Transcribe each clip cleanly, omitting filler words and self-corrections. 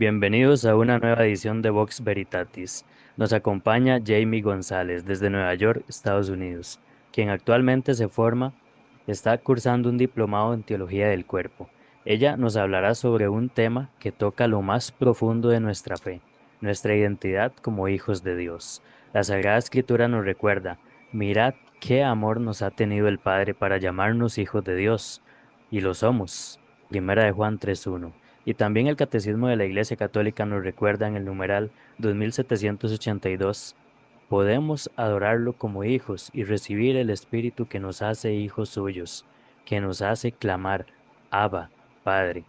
Bienvenidos a una nueva edición de Vox Veritatis. Nos acompaña Jamie González desde Nueva York, Estados Unidos, quien actualmente está cursando un diplomado en Teología del Cuerpo. Ella nos hablará sobre un tema que toca lo más profundo de nuestra fe, nuestra identidad como hijos de Dios. La Sagrada Escritura nos recuerda, mirad qué amor nos ha tenido el Padre para llamarnos hijos de Dios, y lo somos. Primera de Juan 3:1. Y también el Catecismo de la Iglesia Católica nos recuerda en el numeral 2782, podemos adorarlo como hijos y recibir el Espíritu que nos hace hijos suyos, que nos hace clamar, Abba, Padre.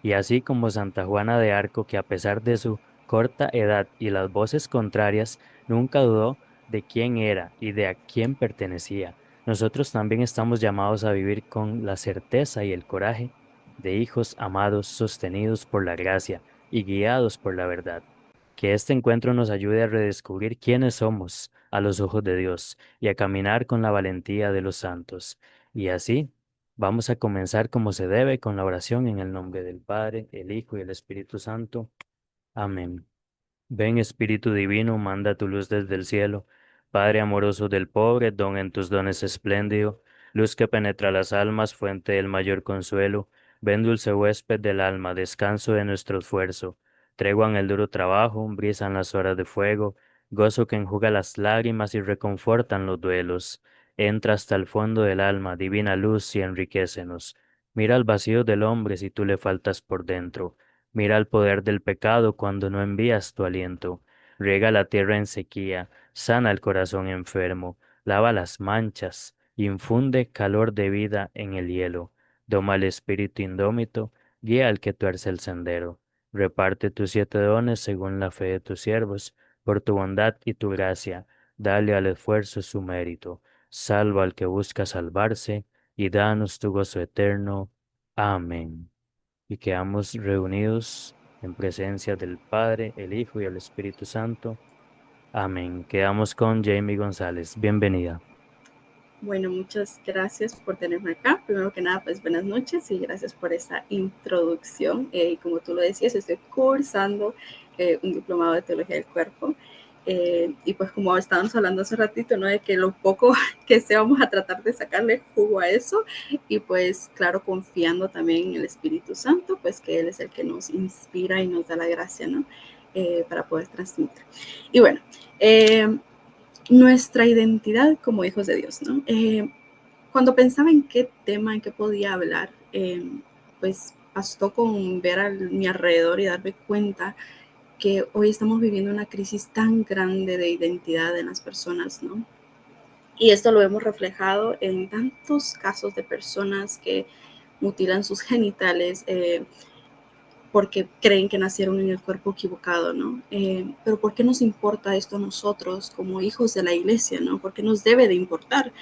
Y así como Santa Juana de Arco, que a pesar de su corta edad y las voces contrarias, nunca dudó de quién era y de a quién pertenecía, nosotros también estamos llamados a vivir con la certeza y el coraje de hijos amados, sostenidos por la gracia y guiados por la verdad. Que este encuentro nos ayude a redescubrir quiénes somos a los ojos de Dios y a caminar con la valentía de los santos. Y así vamos a comenzar como se debe con la oración en el nombre del Padre, el Hijo y el Espíritu Santo. Amén. Ven Espíritu Divino, manda tu luz desde el cielo. Padre amoroso del pobre, don en tus dones espléndido, luz que penetra las almas, fuente del mayor consuelo. Ven dulce huésped del alma, descanso de nuestro esfuerzo. Tregua en el duro trabajo, brisa en las horas de fuego, gozo que enjuga las lágrimas y reconfortan los duelos. Entra hasta el fondo del alma, divina luz, y enriquecenos. Mira el vacío del hombre si tú le faltas por dentro. Mira el poder del pecado cuando no envías tu aliento. Riega la tierra en sequía, sana el corazón enfermo, lava las manchas, infunde calor de vida en el hielo. Doma el espíritu indómito, guía al que tuerce el sendero. Reparte tus 7 dones según la fe de tus siervos, por tu bondad y tu gracia. Dale al esfuerzo su mérito. Salva al que busca salvarse, y danos tu gozo eterno. Amén. Y quedamos reunidos en presencia del Padre, el Hijo y el Espíritu Santo. Amén. Quedamos con Jamie González. Bienvenida. Bueno, muchas gracias por tenerme acá. Primero que nada, pues buenas noches y gracias por esa introducción. Como tú lo decías, estoy cursando un diplomado de Teología del Cuerpo. Y pues como estábamos hablando hace ratito, ¿no? De que lo poco que sé vamos a tratar de sacarle jugo a eso. Y pues claro, confiando también en el Espíritu Santo, pues que Él es el que nos inspira y nos da la gracia, ¿no? Para poder transmitir. Y bueno, nuestra identidad como hijos de Dios, ¿no? Cuando pensaba en qué tema, en qué podía hablar, pues bastó con ver a mi alrededor y darme cuenta que hoy estamos viviendo una crisis tan grande de identidad en las personas, ¿no? Y esto lo hemos reflejado en tantos casos de personas que mutilan sus genitales, porque creen que nacieron en el cuerpo equivocado, ¿no? Pero ¿por qué nos importa esto a nosotros como hijos de la iglesia, ¿no? ¿Por qué nos debe de importar?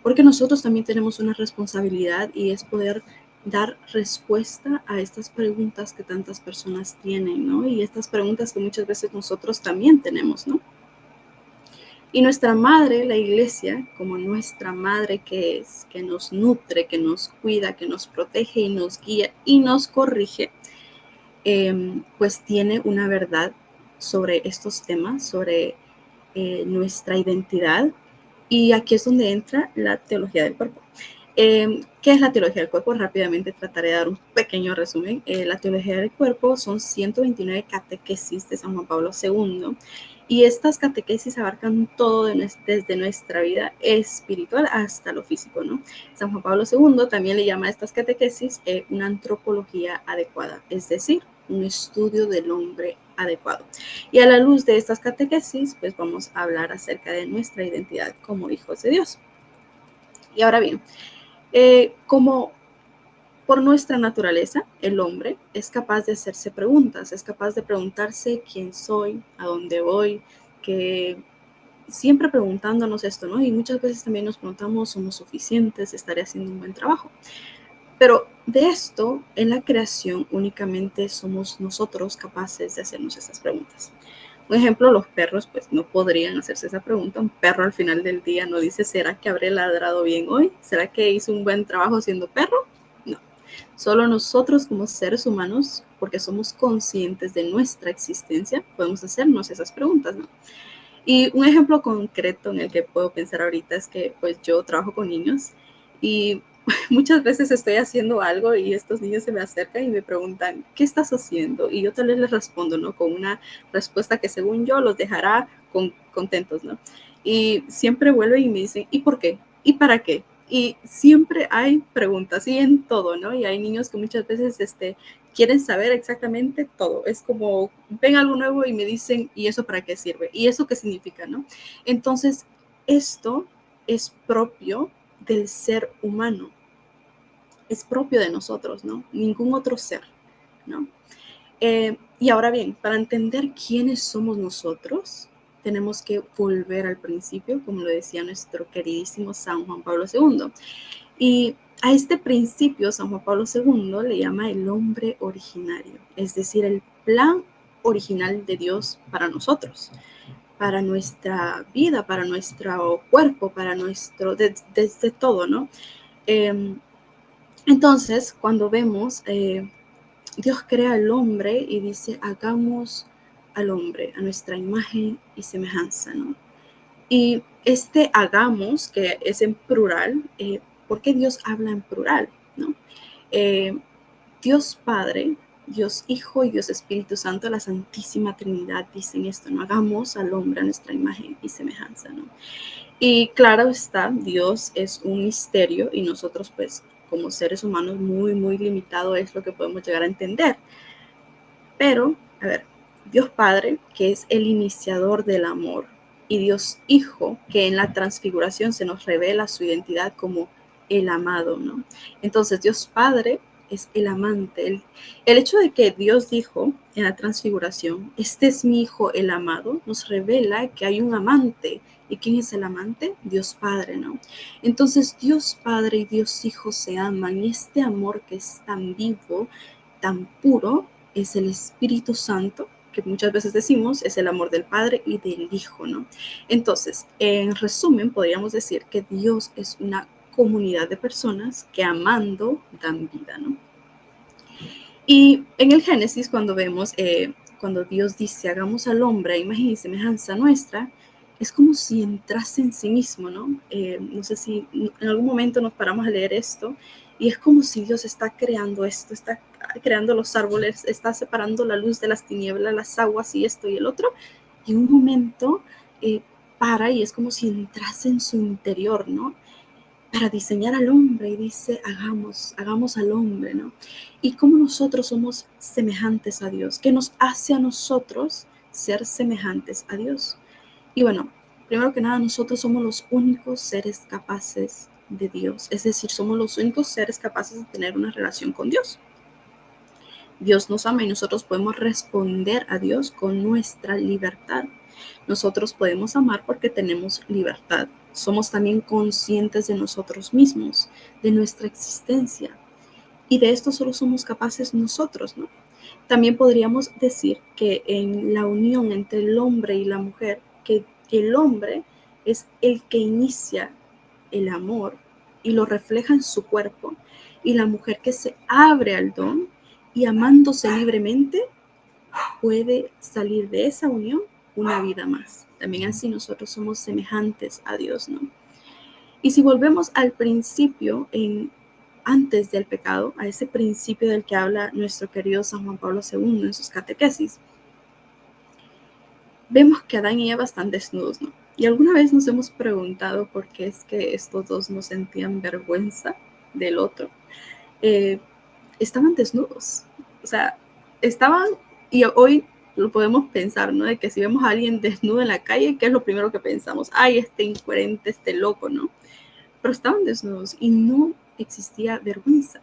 Porque nosotros también tenemos una responsabilidad y es poder dar respuesta a estas preguntas que tantas personas tienen, ¿no? Y estas preguntas que muchas veces nosotros también tenemos, ¿no? Y nuestra madre, la iglesia, como nuestra madre que es, que nos nutre, que nos cuida, que nos protege y nos guía y nos corrige, pues tiene una verdad sobre estos temas, sobre nuestra identidad. Y aquí es donde entra la teología del cuerpo. ¿Qué es la teología del cuerpo? Rápidamente trataré de dar un pequeño resumen. La teología del cuerpo son 129 catequesis de San Juan Pablo II, y estas catequesis abarcan todo desde nuestra vida espiritual hasta lo físico, ¿no? San Juan Pablo II también le llama a estas catequesis una antropología adecuada, es decir, un estudio del hombre adecuado. Y a la luz de estas catequesis, pues vamos a hablar acerca de nuestra identidad como hijos de Dios. Y ahora bien, como por nuestra naturaleza, el hombre es capaz de hacerse preguntas, es capaz de preguntarse quién soy, a dónde voy, que siempre preguntándonos esto, ¿no? Y muchas veces también nos preguntamos, ¿somos suficientes? ¿Estaré haciendo un buen trabajo? Pero de esto, en la creación, únicamente somos nosotros capaces de hacernos estas preguntas. Un ejemplo, los perros pues no podrían hacerse esa pregunta. Un perro al final del día no dice, ¿será que habré ladrado bien hoy? ¿Será que hice un buen trabajo siendo perro? No. Solo nosotros como seres humanos, porque somos conscientes de nuestra existencia, podemos hacernos esas preguntas, ¿no? Y un ejemplo concreto en el que puedo pensar ahorita es que pues yo trabajo con niños y muchas veces estoy haciendo algo y estos niños se me acercan y me preguntan, ¿qué estás haciendo? Y yo tal vez les respondo, ¿no? Con una respuesta que según yo los dejará contentos, ¿no? Y siempre vuelven y me dicen, ¿y por qué? ¿Y para qué? Y siempre hay preguntas, y en todo, ¿no? Y hay niños que muchas veces quieren saber exactamente todo. Es como ven algo nuevo y me dicen, ¿y eso para qué sirve? ¿Y eso qué significa, no? Entonces, esto es propio del ser humano, es propio de nosotros, ¿no? Ningún otro ser, ¿no? Y ahora bien, para entender quiénes somos nosotros, tenemos que volver al principio, como lo decía nuestro queridísimo San Juan Pablo II. Y a este principio, San Juan Pablo II le llama el hombre originario, es decir, el plan original de Dios para nosotros, para nuestra vida, para nuestro cuerpo, para nuestro, desde todo, ¿no? Eh, entonces, cuando vemos, Dios crea al hombre y dice, hagamos al hombre a nuestra imagen y semejanza, ¿no? Y este hagamos, que es en plural, ¿por qué Dios habla en plural? ¿No? Eh, Dios Padre, Dios Hijo y Dios Espíritu Santo, la Santísima Trinidad, dicen esto, ¿no? Hagamos al hombre a nuestra imagen y semejanza, ¿no? Y claro está, Dios es un misterio y nosotros pues como seres humanos muy limitado es lo que podemos llegar a entender. Pero, a ver, Dios Padre, que es el iniciador del amor, y Dios Hijo, que en la transfiguración se nos revela su identidad como el amado, ¿no? Entonces, Dios Padre es el amante. El hecho de que Dios dijo en la transfiguración, este es mi Hijo el amado, nos revela que hay un amante. ¿Y quién es el amante? Dios Padre, ¿no? Entonces, Dios Padre y Dios Hijo se aman, y este amor que es tan vivo, tan puro, es el Espíritu Santo, que muchas veces decimos es el amor del Padre y del Hijo, ¿no? Entonces, en resumen, podríamos decir que Dios es una comunidad de personas que amando dan vida, ¿no? Y en el Génesis, cuando vemos, cuando Dios dice, hagamos al hombre a imagen y semejanza nuestra, es como si entrase en sí mismo, ¿no? No sé si en algún momento nos paramos a leer esto y es como si Dios está creando esto, está creando los árboles, está separando la luz de las tinieblas, las aguas y esto y el otro, y un momento para y es como si entrase en su interior, ¿no? Para diseñar al hombre y dice, hagamos al hombre, ¿no? Y cómo nosotros somos semejantes a Dios, qué nos hace a nosotros ser semejantes a Dios. Y bueno, primero que nada, nosotros somos los únicos seres capaces de Dios, es decir, somos los únicos seres capaces de tener una relación con Dios. Dios nos ama y nosotros podemos responder a Dios con nuestra libertad. Nosotros podemos amar porque tenemos libertad. Somos también conscientes de nosotros mismos, de nuestra existencia. Y de esto solo somos capaces nosotros, ¿no? También podríamos decir que en la unión entre el hombre y la mujer, que el hombre es el que inicia el amor y lo refleja en su cuerpo, y la mujer que se abre al don y amándose libremente puede salir de esa unión una vida más. También así nosotros somos semejantes a Dios, ¿no? Y si volvemos al principio, antes del pecado, a ese principio del que habla nuestro querido San Juan Pablo II en sus catequesis, vemos que Adán y Eva están desnudos, ¿no? Y alguna vez nos hemos preguntado por qué es que estos dos no sentían vergüenza del otro. Eh, Estaban desnudos, o sea, estaban, y hoy lo podemos pensar, ¿no? De que si vemos a alguien desnudo en la calle, ¿qué es lo primero que pensamos? Ay, este incoherente, este loco, ¿no? Pero estaban desnudos y no existía vergüenza.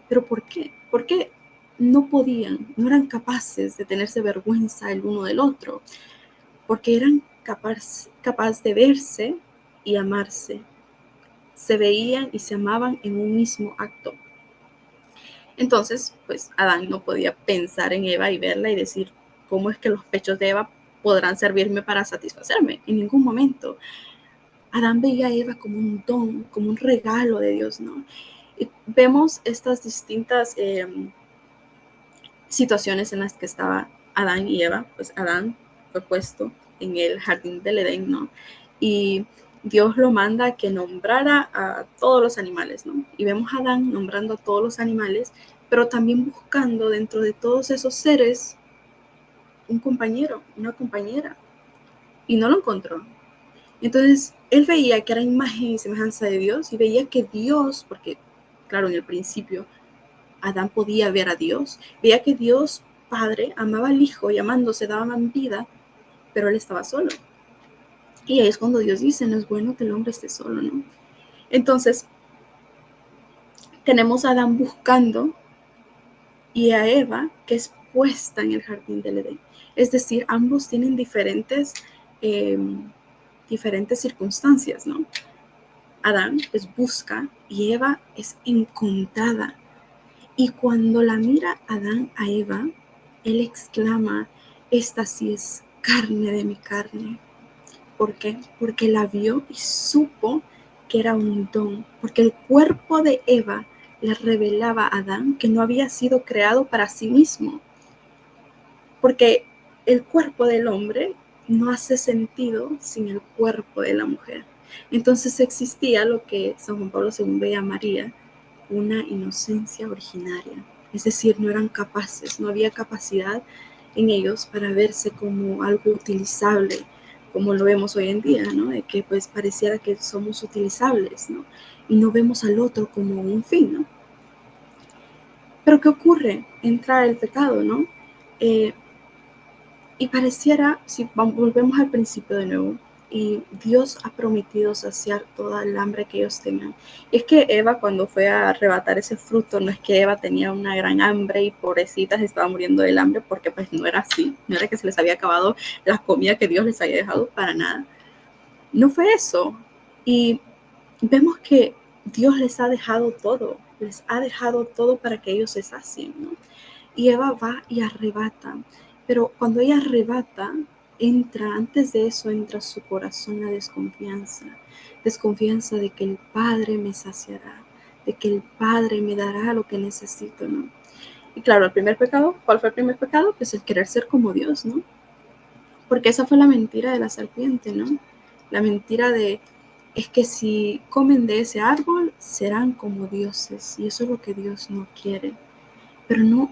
¿Pero por qué? Porque no podían, no eran capaces de tenerse vergüenza el uno del otro, porque eran capaz de verse y amarse. Se veían y se amaban en un mismo acto. Entonces, pues Adán no podía pensar en Eva y verla y decir, ¿cómo es que los pechos de Eva podrán servirme para satisfacerme? En ningún momento. Adán veía a Eva como un don, como un regalo de Dios, ¿no? Y vemos estas distintas situaciones en las que estaba Adán y Eva. Pues Adán fue puesto en el jardín del Edén, ¿no? Y Dios lo manda a que nombrara a todos los animales, ¿no? Y vemos a Adán nombrando a todos los animales, pero también buscando dentro de todos esos seres un compañero, una compañera, y no lo encontró. Entonces, él veía que era imagen y semejanza de Dios y veía que Dios, porque claro, en el principio Adán podía ver a Dios, veía que Dios Padre amaba al Hijo y amándose daban vida, pero él estaba solo. Y ahí es cuando Dios dice, no es bueno que el hombre esté solo, ¿no? Entonces, tenemos a Adán buscando y a Eva que es puesta en el jardín del Edén. Es decir, ambos tienen eh, diferentes circunstancias, ¿no? Adán es busca y Eva es encontrada. Y cuando la mira Adán a Eva, él exclama, esta sí es carne de mi carne. ¿Por qué? Porque la vio y supo que era un don, porque el cuerpo de Eva le revelaba a Adán que no había sido creado para sí mismo, porque el cuerpo del hombre no hace sentido sin el cuerpo de la mujer. Entonces existía lo que San Juan Pablo II llamaría una inocencia originaria, es decir, no eran capaces, no había capacidad en ellos para verse como algo utilizable, como lo vemos hoy en día, ¿no? De que pues pareciera que somos utilizables, ¿no? Y no vemos al otro como un fin, ¿no? Pero ¿qué ocurre? Entra el pecado, ¿no? Eh, y pareciera, si volvemos al principio de nuevo, y Dios ha prometido saciar toda el hambre que ellos tengan. Y es que Eva cuando fue a arrebatar ese fruto, no es que Eva tenía una gran hambre y pobrecita se estaba muriendo del hambre, porque pues no era así, no era que se les había acabado la comida que Dios les había dejado, para nada. No fue eso. Y vemos que Dios les ha dejado todo para que ellos se sacien, ¿no? Y Eva va y arrebata. Pero cuando ella arrebata, antes de eso entra a su corazón la desconfianza. Desconfianza de que el Padre me saciará, de que el Padre me dará lo que necesito, ¿no? Y claro, el primer pecado, ¿cuál fue el primer pecado? Pues el querer ser como Dios, ¿no? Porque esa fue la mentira de la serpiente, ¿no? La mentira de, es que si comen de ese árbol, serán como dioses. Y eso es lo que Dios no quiere. Pero no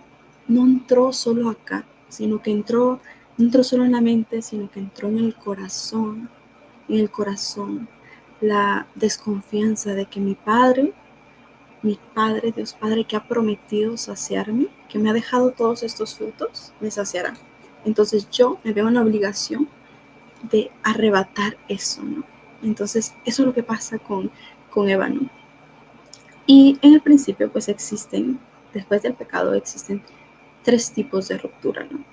entró solo acá, sino que no entró solo en la mente, sino que entró en el corazón, la desconfianza de que mi Padre, Dios Padre, que ha prometido saciarme, que me ha dejado todos estos frutos, me saciará. Entonces yo me veo en la obligación de arrebatar eso, ¿no? Entonces eso es lo que pasa con Eva, ¿no? Y en el principio, pues después del pecado, existen tres tipos de ruptura, ¿no?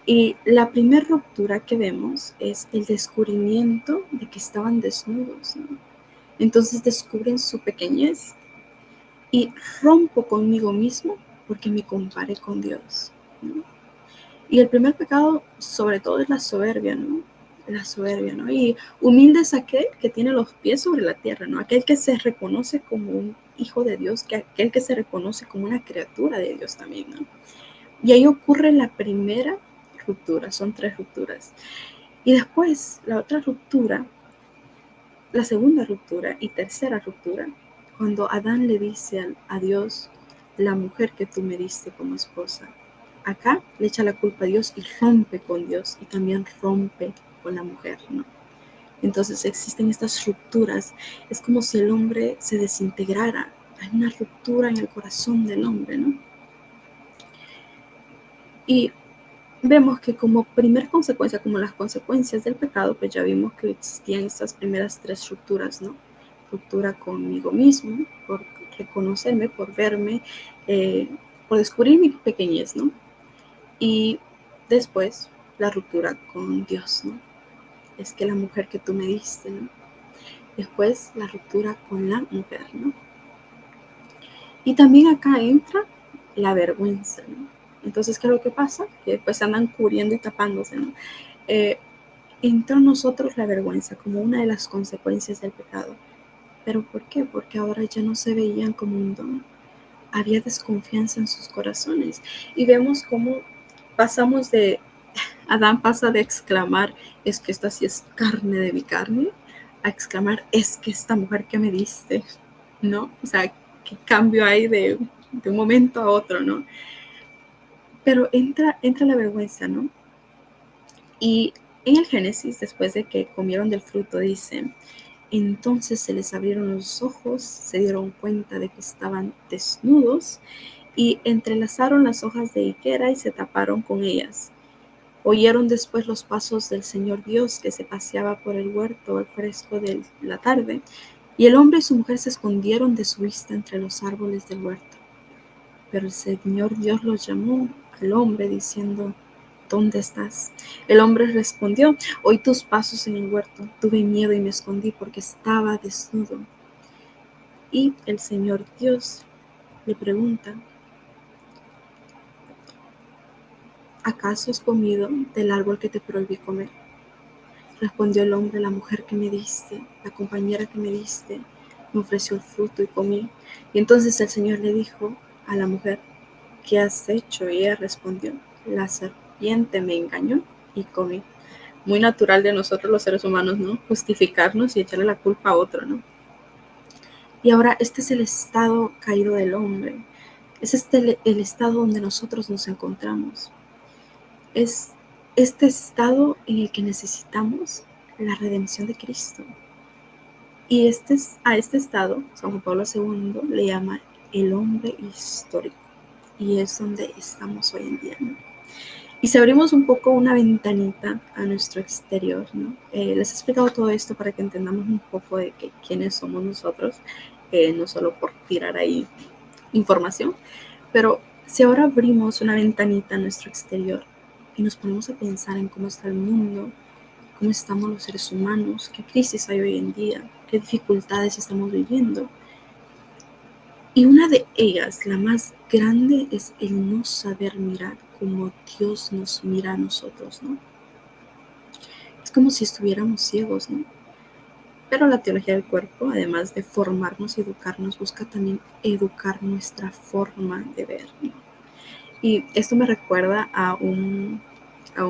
Y la primera ruptura que vemos es el descubrimiento de que estaban desnudos, ¿no? Entonces descubren su pequeñez y rompo conmigo mismo porque me comparé con Dios, ¿no? Y el primer pecado, sobre todo, es la soberbia, ¿no? La soberbia, ¿no? Y humilde es aquel que tiene los pies sobre la tierra, ¿no? Aquel que se reconoce como un hijo de Dios, aquel que se reconoce como una criatura de Dios también, ¿no? Y ahí ocurre la primera ruptura, son tres rupturas. Y después, la otra ruptura, la segunda ruptura y tercera ruptura, cuando Adán le dice a Dios, la mujer que tú me diste como esposa. Acá le echa la culpa a Dios y rompe con Dios y también rompe con la mujer, ¿no? Entonces existen estas rupturas, es como si el hombre se desintegrara, hay una ruptura en el corazón del hombre, ¿no? Y vemos que como primer consecuencia, como las consecuencias del pecado, pues ya vimos que existían estas primeras tres rupturas, ¿no? Ruptura conmigo mismo, por reconocerme, por verme, por descubrir mi pequeñez, ¿no? Y después la ruptura con Dios, ¿no? Es que la mujer que tú me diste, ¿no? Después la ruptura con la mujer, ¿no? Y también acá entra la vergüenza, ¿no? Entonces, ¿qué es lo que pasa? Que después se andan cubriendo y tapándose, ¿no? Entra en nosotros la vergüenza como una de las consecuencias del pecado. ¿Pero por qué? Porque ahora ya no se veían como un don. Había desconfianza en sus corazones. Y vemos cómo pasamos de, Adán pasa de exclamar, es que esta sí es carne de mi carne, a exclamar, es que esta mujer que me diste, ¿no? O sea, qué cambio hay de un momento a otro, ¿no? Pero entra la vergüenza, ¿no? Y en el Génesis, después de que comieron del fruto, dice, entonces se les abrieron los ojos, se dieron cuenta de que estaban desnudos y entrelazaron las hojas de higuera y se taparon con ellas. Oyeron después los pasos del Señor Dios que se paseaba por el huerto al fresco de la tarde, y el hombre y su mujer se escondieron de su vista entre los árboles del huerto. Pero el Señor Dios los llamó al hombre diciendo, ¿dónde estás? El hombre respondió, oí tus pasos en el huerto, tuve miedo y me escondí porque estaba desnudo. Y el Señor Dios le pregunta, ¿acaso has comido del árbol que te prohibí comer? Respondió el hombre, la mujer que me diste, la compañera que me diste, me ofreció el fruto y comí. Y entonces el Señor le dijo a la mujer, ¿qué has hecho? Y ella respondió, la serpiente me engañó y comí. Muy natural de nosotros los seres humanos, ¿no? Justificarnos y echarle la culpa a otro, ¿no? Y ahora este es el estado caído del hombre. Es el estado donde nosotros nos encontramos. Es este estado en el que necesitamos la redención de Cristo. Y a este estado, San Juan Pablo II le llama el hombre histórico. Y es donde estamos hoy en día, ¿no? Y si abrimos un poco una ventanita a nuestro exterior, ¿no? Les he explicado todo esto para que entendamos un poco de quiénes somos nosotros, no solo por tirar ahí información, pero si ahora abrimos una ventanita a nuestro exterior y nos ponemos a pensar en cómo está el mundo, cómo estamos los seres humanos, qué crisis hay hoy en día, qué dificultades estamos viviendo. Y una de ellas, la más grande, es el no saber mirar como Dios nos mira a nosotros, ¿no? Es como si estuviéramos ciegos, ¿no? Pero la teología del cuerpo, además de formarnos y educarnos, busca también educar nuestra forma de ver, ¿no? Y esto me recuerda a un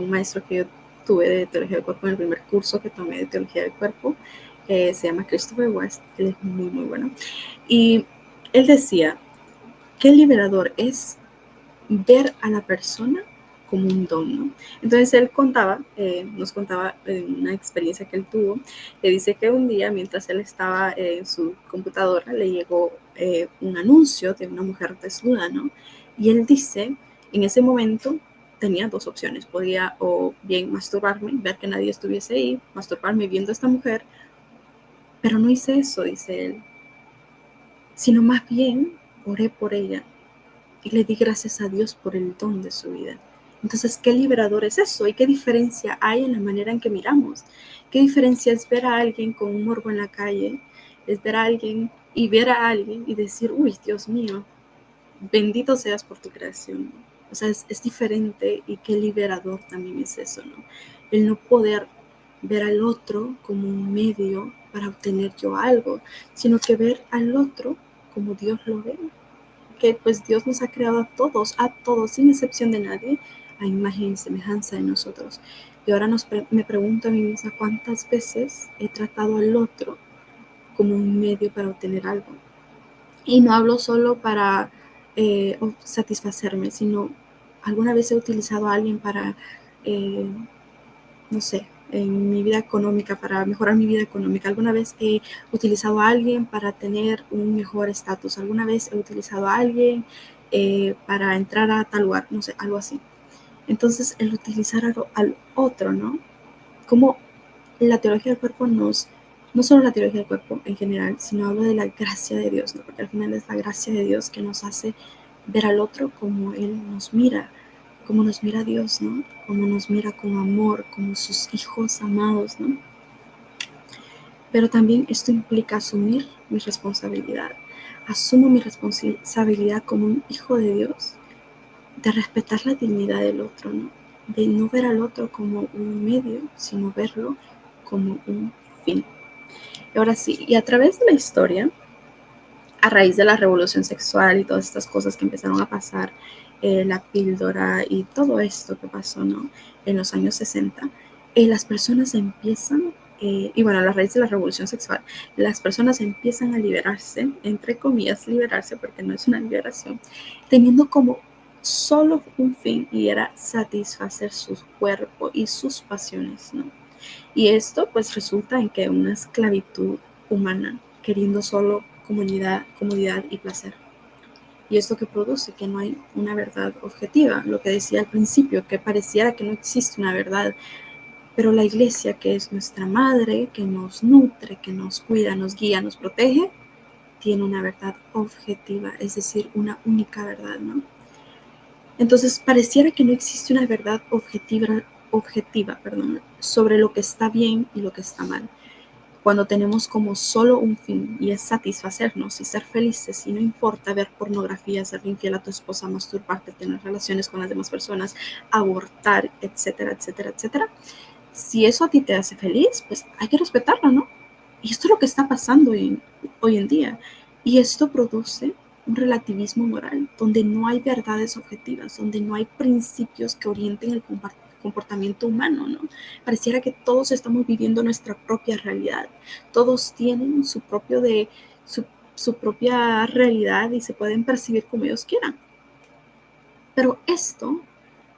maestro que yo tuve de teología del cuerpo en el primer curso que tomé de teología del cuerpo, se llama Christopher West, él es muy, muy bueno. Y él decía, qué liberador es ver a la persona como un don, ¿no? Entonces él nos contaba una experiencia que él tuvo, que dice que un día mientras él estaba en su computadora le llegó un anuncio de una mujer desnuda, ¿no? Y él dice, en ese momento tenía dos opciones, podía o bien masturbarme, ver que nadie estuviese ahí, masturbarme viendo a esta mujer, pero no hice eso, dice él, sino más bien oré por ella y le di gracias a Dios por el don de su vida. Entonces, ¿qué liberador es eso? ¿Y qué diferencia hay en la manera en que miramos? ¿Qué diferencia es ver a alguien con un morbo en la calle? Es ver a alguien y ver a alguien y decir, uy, Dios mío, bendito seas por tu creación. O sea, es diferente y qué liberador también es eso, ¿no? El no poder ver al otro como un medio para obtener yo algo, sino que ver al otro como Dios lo ve, que pues Dios nos ha creado a todos, sin excepción de nadie, a imagen y semejanza de nosotros. Y ahora me pregunto a mí misma cuántas veces he tratado al otro como un medio para obtener algo. Y no hablo solo para satisfacerme, sino alguna vez he utilizado a alguien para, eh, no sé, en mi vida económica, para mejorar mi vida económica. Alguna vez he utilizado a alguien para tener un mejor estatus. Alguna vez he utilizado a alguien para entrar a tal lugar, no sé, algo así. Entonces, el utilizar al otro, ¿no? Como la teología del cuerpo no solo la teología del cuerpo en general, sino hablo de la gracia de Dios, ¿no? Porque al final es la gracia de Dios que nos hace ver al otro como Él nos mira, como nos mira Dios, ¿no? Como nos mira con amor, como sus hijos amados, ¿no? Pero también esto implica asumir mi responsabilidad. Asumo mi responsabilidad como un hijo de Dios, de respetar la dignidad del otro, ¿no? De no ver al otro como un medio, sino verlo como un fin. Y ahora sí, y a través de la historia, a raíz de la revolución sexual y todas estas cosas que empezaron a pasar, la píldora y todo esto que pasó, ¿no? En los años 60, las personas empiezan, y bueno, a raíz de la revolución sexual, las personas empiezan a liberarse, entre comillas, liberarse, porque no es una liberación, teniendo como solo un fin y era satisfacer su cuerpo y sus pasiones, ¿no? Y esto pues resulta en que una esclavitud humana, queriendo solo comodidad y placer. Y esto que produce que no hay una verdad objetiva, lo que decía al principio, que pareciera que no existe una verdad, pero la iglesia, que es nuestra madre, que nos nutre, que nos cuida, nos guía, nos protege, tiene una verdad objetiva, es decir, una única verdad, ¿no? Entonces, pareciera que no existe una verdad objetiva, sobre lo que está bien y lo que está mal. Cuando tenemos como solo un fin y es satisfacernos y ser felices y no importa ver pornografía, ser infiel a tu esposa, masturbarte, tener relaciones con las demás personas, abortar, etcétera, etcétera, etcétera. Si eso a ti te hace feliz, pues hay que respetarlo, ¿no? Y esto es lo que está pasando hoy en día. Y esto produce un relativismo moral, donde no hay verdades objetivas, donde no hay principios que orienten el comportamiento humano, ¿no? Pareciera que todos estamos viviendo nuestra propia realidad. Todos tienen su propia realidad y se pueden percibir como ellos quieran. Pero esto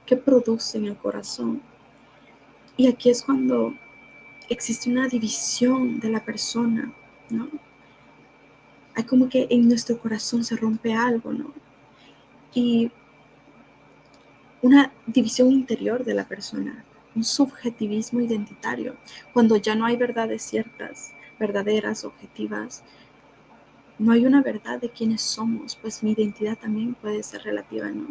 que produce en el corazón, y aquí es cuando existe una división de la persona, ¿no? Hay como que en nuestro corazón se rompe algo, ¿no? Y una división interior de la persona, un subjetivismo identitario, cuando ya no hay verdades ciertas, verdaderas, objetivas, no hay una verdad de quiénes somos, pues mi identidad también puede ser relativa, ¿no?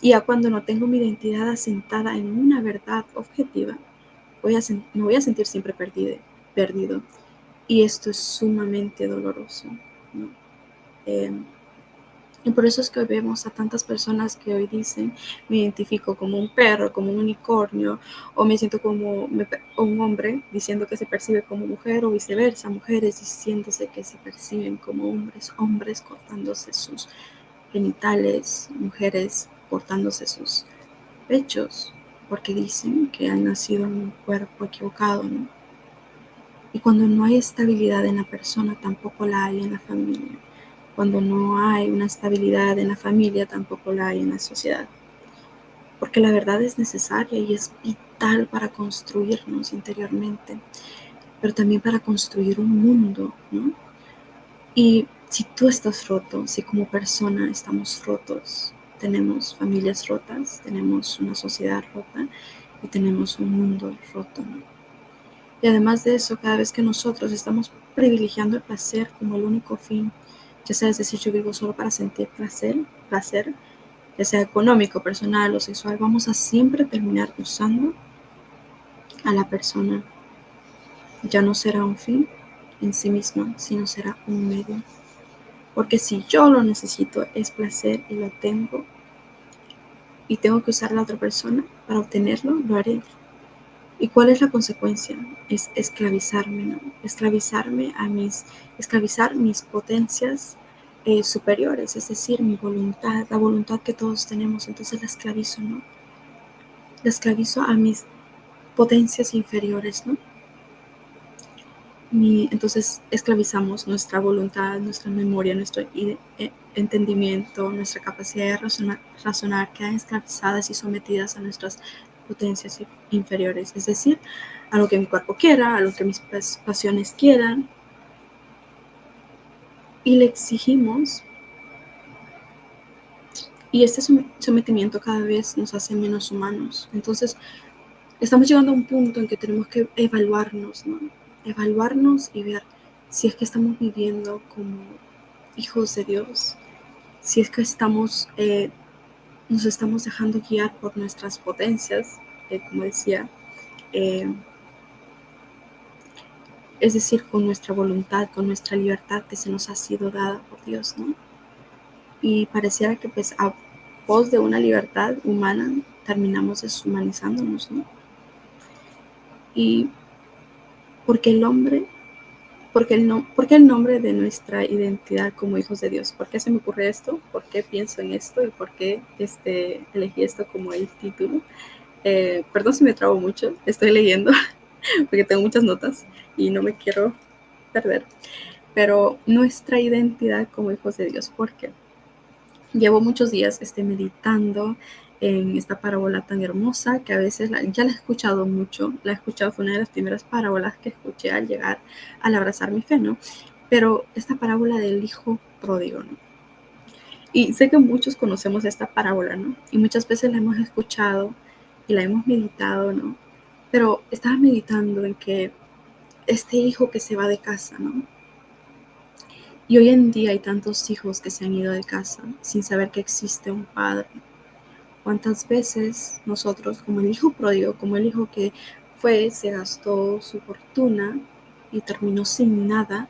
Y ya cuando no tengo mi identidad asentada en una verdad objetiva, me voy a sentir siempre perdido. Y esto es sumamente doloroso, ¿no? Eh, y por eso es que hoy vemos a tantas personas que hoy dicen, me identifico como un perro, como un unicornio, o me siento como un hombre diciendo que se percibe como mujer, o viceversa, mujeres diciéndose que se perciben como hombres, hombres cortándose sus genitales, mujeres cortándose sus pechos, porque dicen que han nacido en un cuerpo equivocado, ¿no? Y cuando no hay estabilidad en la persona, tampoco la hay en la familia. Cuando no hay una estabilidad en la familia, tampoco la hay en la sociedad. Porque la verdad es necesaria y es vital para construirnos interiormente, pero también para construir un mundo, ¿no? Y si tú estás roto, si como persona estamos rotos, tenemos familias rotas, tenemos una sociedad rota y tenemos un mundo roto, ¿no? Y además de eso, cada vez que nosotros estamos privilegiando el placer como el único fin, ya sea es decir, yo vivo solo para sentir placer, ya sea económico, personal o sexual, vamos a siempre terminar usando a la persona. Ya no será un fin en sí misma, sino será un medio. Porque si yo lo necesito es placer y lo tengo y tengo que usar a la otra persona para obtenerlo, lo haré. ¿Y cuál es la consecuencia? Es esclavizarme, ¿no? Esclavizar mis potencias superiores, es decir, mi voluntad, la voluntad que todos tenemos, entonces la esclavizo, ¿no? La esclavizo a mis potencias inferiores, ¿no? Entonces esclavizamos nuestra voluntad, nuestra memoria, nuestro entendimiento, nuestra capacidad de razonar quedan esclavizadas y sometidas a nuestras potencias inferiores, es decir, a lo que mi cuerpo quiera, a lo que mis pasiones quieran, y le exigimos, y este sometimiento cada vez nos hace menos humanos. Entonces, estamos llegando a un punto en que tenemos que evaluarnos, ¿no? Evaluarnos y ver si es que estamos viviendo como hijos de Dios, si es que nos estamos dejando guiar por nuestras potencias, como decía, eh, es decir, con nuestra voluntad, con nuestra libertad que se nos ha sido dada por Dios, ¿no? Y pareciera que pues a pos de una libertad humana terminamos deshumanizándonos, ¿no? Y porque el hombre ¿Por qué el nombre de nuestra identidad como hijos de Dios? ¿Por qué se me ocurre esto? ¿Por qué pienso en esto? ¿Y por qué elegí esto como el título? Perdón si me trabo mucho, estoy leyendo porque tengo muchas notas y no me quiero perder. Pero nuestra identidad como hijos de Dios, ¿por qué? Llevo muchos días meditando en esta parábola tan hermosa que a veces ya la he escuchado mucho, la he escuchado, fue una de las primeras parábolas que escuché al llegar, al abrazar mi fe, ¿no? Pero esta parábola del hijo pródigo, ¿no? Y sé que muchos conocemos esta parábola, ¿no? Y muchas veces la hemos escuchado y la hemos meditado, ¿no? Pero estaba meditando en que este hijo que se va de casa, ¿no? Y hoy en día hay tantos hijos que se han ido de casa sin saber que existe un padre. ¿Cuántas veces nosotros, como el hijo pródigo, como el hijo que fue, se gastó su fortuna y terminó sin nada,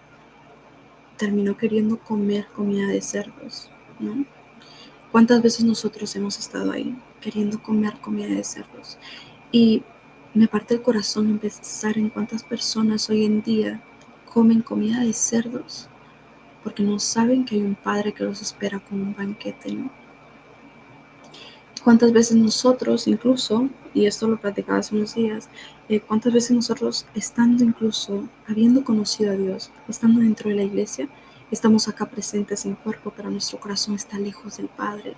terminó queriendo comer comida de cerdos, ¿no? ¿Cuántas veces nosotros hemos estado ahí queriendo comer comida de cerdos? Y me parte el corazón pensar en cuántas personas hoy en día comen comida de cerdos porque no saben que hay un padre que los espera con un banquete, ¿no? ¿Cuántas veces nosotros incluso, y esto lo platicaba hace unos días, cuántas veces nosotros estando incluso, habiendo conocido a Dios, estando dentro de la iglesia, estamos acá presentes en cuerpo, pero nuestro corazón está lejos del Padre?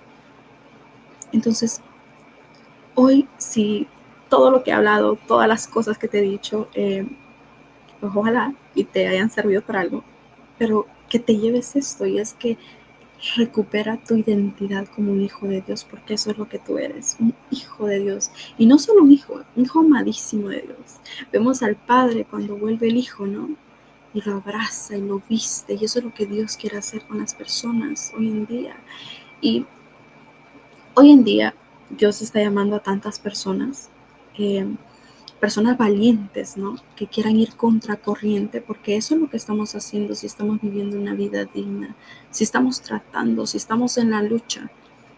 Entonces, hoy, si todo lo que he hablado, todas las cosas que te he dicho, pues ojalá y te hayan servido para algo, pero que te lleves esto, y es que recupera tu identidad como un hijo de Dios, porque eso es lo que tú eres, un hijo de Dios. Y no solo un hijo amadísimo de Dios. Vemos al Padre cuando vuelve el Hijo, ¿no? Y lo abraza y lo viste, y eso es lo que Dios quiere hacer con las personas hoy en día. Y hoy en día Dios está llamando a tantas personas, eh, personas valientes, ¿no? Que quieran ir contra corriente, porque eso es lo que estamos haciendo si estamos viviendo una vida digna, si estamos tratando, si estamos en la lucha.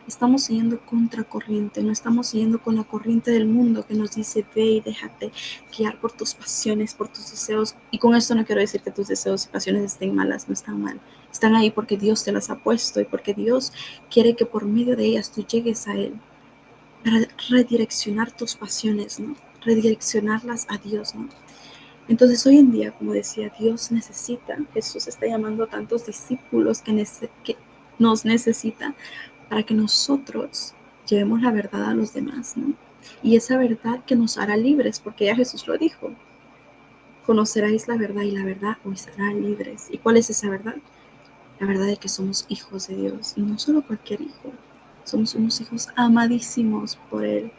Estamos siguiendo contra corriente, no estamos siguiendo con la corriente del mundo que nos dice ve y déjate guiar por tus pasiones, por tus deseos. Y con esto no quiero decir que tus deseos y pasiones estén malas, no están mal. Están ahí porque Dios te las ha puesto y porque Dios quiere que por medio de ellas tú llegues a Él para redireccionar tus pasiones, ¿no? Redireccionarlas a Dios, ¿no? Entonces hoy en día, como decía, Dios necesita, Jesús está llamando a tantos discípulos que nos necesita para que nosotros llevemos la verdad a los demás, ¿no? Y esa verdad que nos hará libres, porque ya Jesús lo dijo, conoceráis la verdad y la verdad os hará libres. ¿Y cuál es esa verdad? La verdad de que somos hijos de Dios, y no solo cualquier hijo, somos unos hijos amadísimos por el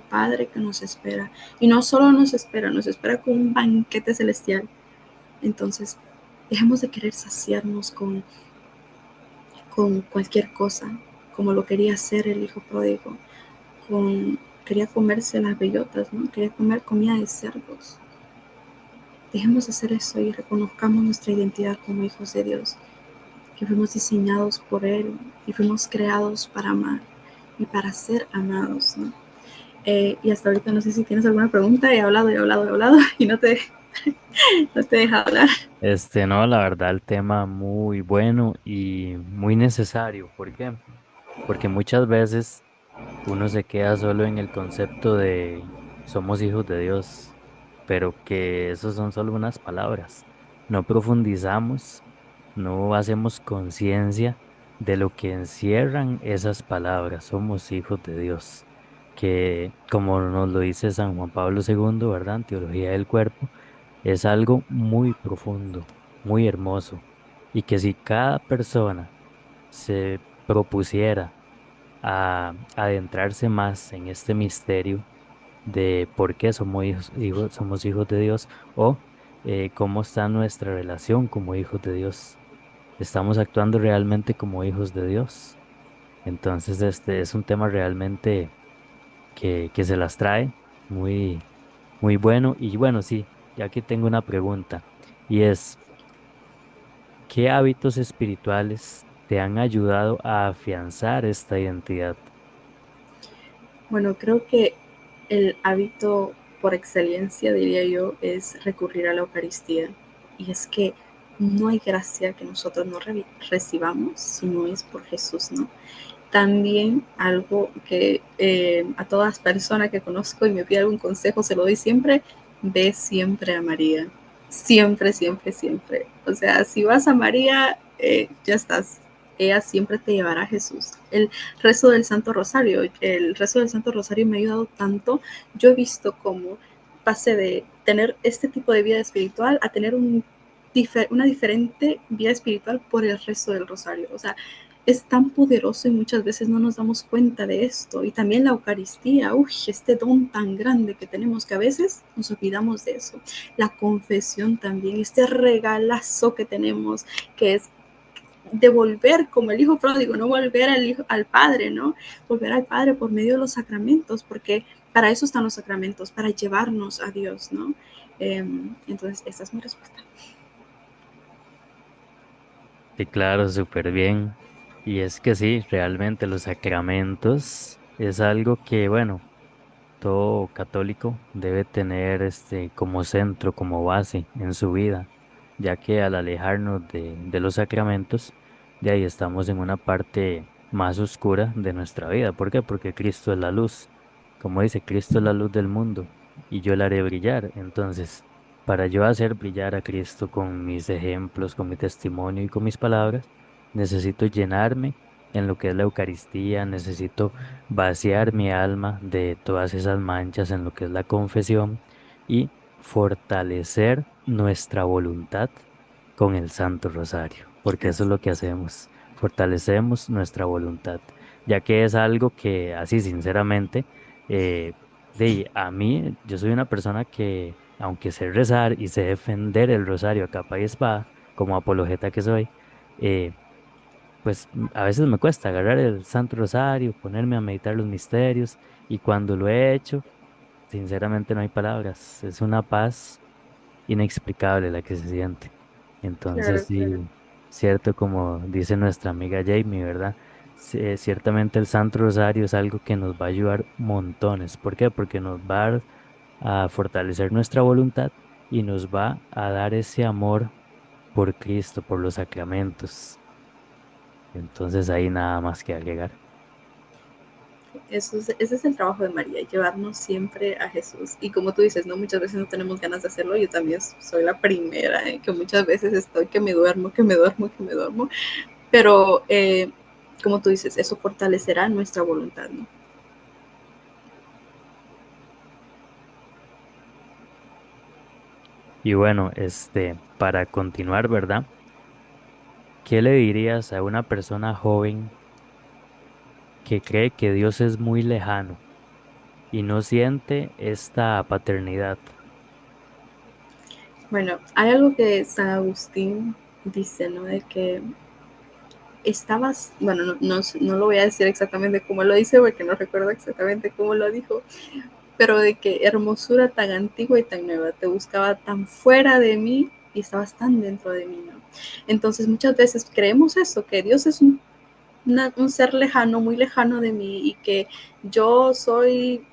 Padre que nos espera. Y no solo nos espera con un banquete celestial. Entonces, dejemos de querer saciarnos con cualquier cosa, como lo quería hacer el hijo pródigo. Quería comerse las bellotas, ¿no? Quería comer comida de cerdos. Dejemos de hacer eso y reconozcamos nuestra identidad como hijos de Dios, que fuimos diseñados por Él y fuimos creados para amar y para ser amados, ¿no? Y hasta ahorita no sé si tienes alguna pregunta, he hablado y no te deja hablar. No, la verdad, el tema muy bueno y muy necesario. ¿Por qué? Porque muchas veces uno se queda solo en el concepto de somos hijos de Dios, pero que esos son solo unas palabras. No profundizamos, no hacemos conciencia de lo que encierran esas palabras. Somos hijos de Dios, que como nos lo dice San Juan Pablo II, ¿verdad? En Teología del Cuerpo, es algo muy profundo, muy hermoso, y que si cada persona se propusiera a adentrarse más en este misterio de por qué somos somos hijos de Dios, o cómo está nuestra relación como hijos de Dios. ¿Estamos actuando realmente como hijos de Dios? Entonces, este es un tema realmente que se las trae muy, muy bueno. Y bueno, sí, ya que tengo una pregunta, y es, ¿qué hábitos espirituales te han ayudado a afianzar esta identidad? Bueno, creo que el hábito por excelencia, diría yo, es recurrir a la Eucaristía. Y es que no hay gracia que nosotros no recibamos si no es por Jesús, ¿no? También algo que a todas personas que conozco y me pide algún consejo, se lo doy siempre, ve siempre a María. Siempre, siempre, siempre. O sea, si vas a María, ya estás. Ella siempre te llevará a Jesús. El rezo del Santo Rosario me ha ayudado tanto. Yo he visto cómo pasé de tener este tipo de vida espiritual a tener una diferente vida espiritual por el resto del rosario. O sea, es tan poderoso y muchas veces no nos damos cuenta de esto. Y también la Eucaristía, uy, este don tan grande que tenemos que a veces nos olvidamos de eso. La confesión también, este regalazo que tenemos, que es devolver como el hijo pródigo, no volver al padre, ¿no? Volver al padre por medio de los sacramentos, porque para eso están los sacramentos, para llevarnos a Dios, ¿no? Entonces, esa es mi respuesta. Sí, claro, súper bien. Y es que sí, realmente los sacramentos es algo que, bueno, todo católico debe tener como centro, como base en su vida, ya que al alejarnos de los sacramentos, de ahí estamos en una parte más oscura de nuestra vida. ¿Por qué? Porque Cristo es la luz. Como dice, Cristo es la luz del mundo y yo la haré brillar. Entonces, para yo hacer brillar a Cristo con mis ejemplos, con mi testimonio y con mis palabras, necesito llenarme en lo que es la Eucaristía, necesito vaciar mi alma de todas esas manchas en lo que es la confesión y fortalecer nuestra voluntad con el Santo Rosario, porque eso es Así lo que es. hacemos, fortalecemos nuestra voluntad, ya que es algo que así sinceramente, eh, a mí, yo soy una persona que, aunque sé rezar y sé defender el rosario a capa y espada, como apologeta que soy, eh, pues a veces me cuesta agarrar el Santo Rosario, ponerme a meditar los misterios y cuando lo he hecho, sinceramente no hay palabras, es una paz inexplicable la que se siente. Entonces Claro, claro. sí, cierto como dice nuestra amiga Jamie, ¿verdad? Ciertamente el Santo Rosario es algo que nos va a ayudar montones. ¿Por qué? Porque nos va a fortalecer nuestra voluntad y nos va a dar ese amor por Cristo, por los sacramentos. Entonces ahí nada más que agregar. Ese es el trabajo de María, llevarnos siempre a Jesús. Y como tú dices, ¿no? Muchas veces no tenemos ganas de hacerlo. Yo también soy la primera, que muchas veces estoy que me duermo, que me duermo, que me duermo. Pero, como tú dices, eso fortalecerá nuestra voluntad, ¿no? Y bueno, para continuar, ¿verdad? ¿Qué le dirías a una persona joven que cree que Dios es muy lejano y no siente esta paternidad? Bueno, hay algo que San Agustín dice, ¿no? De que estabas, bueno, no lo voy a decir exactamente cómo lo dice porque no recuerdo exactamente cómo lo dijo, pero de que hermosura tan antigua y tan nueva, te buscaba tan fuera de mí y estabas tan dentro de mí, ¿no? Entonces muchas veces creemos eso, que Dios es un ser lejano, muy lejano de mí y que yo soy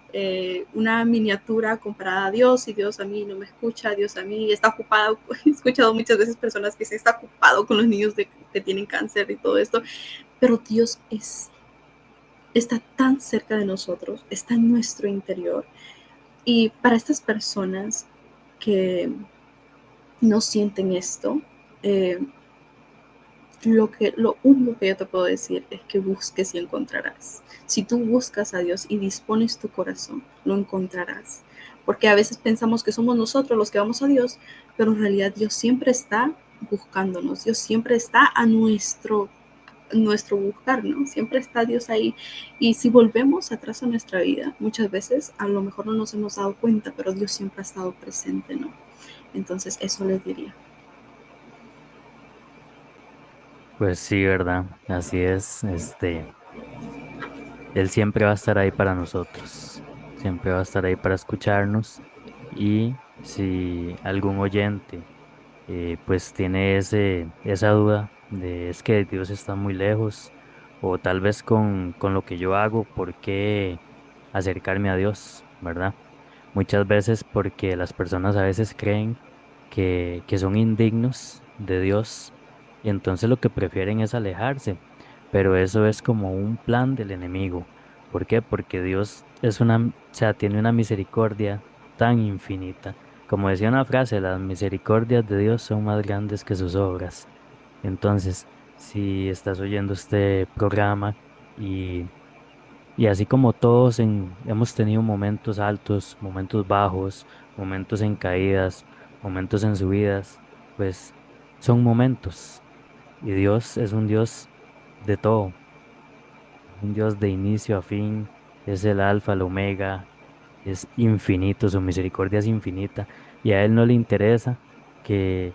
una miniatura comparada a Dios y Dios a mí no me escucha, Dios a mí está ocupado. He escuchado muchas veces personas que se está ocupado con los niños que tienen cáncer y todo esto, pero Dios está tan cerca de nosotros, está en nuestro interior. Y para estas personas que no sienten esto, eh, lo único que yo te puedo decir es que busques y encontrarás. Si tú buscas a Dios y dispones tu corazón, lo encontrarás. Porque a veces pensamos que somos nosotros los que vamos a Dios, pero en realidad Dios siempre está buscándonos, Dios siempre está a nuestro buscar, ¿no? Siempre está Dios ahí. Y si volvemos atrás a nuestra vida, muchas veces a lo mejor no nos hemos dado cuenta, pero Dios siempre ha estado presente, ¿no? Entonces eso les diría. Pues sí, ¿verdad? Así es. Él siempre va a estar ahí para nosotros. Siempre va a estar ahí para escucharnos. Y si algún oyente pues tiene esa duda de es que Dios está muy lejos o tal vez con lo que yo hago, ¿por qué acercarme a Dios? ¿Verdad? Muchas veces porque las personas a veces creen que son indignos de Dios y entonces lo que prefieren es alejarse, pero eso es como un plan del enemigo. ¿Por qué? Porque Dios es o sea, tiene una misericordia tan infinita. Como decía una frase, las misericordias de Dios son más grandes que sus obras. Entonces, si estás oyendo este programa y y así como todos hemos tenido momentos altos, momentos bajos, momentos en caídas, momentos en subidas, pues son momentos. Y Dios es un Dios de todo, un Dios de inicio a fin, es el alfa, el omega, es infinito, su misericordia es infinita. Y a Él no le interesa que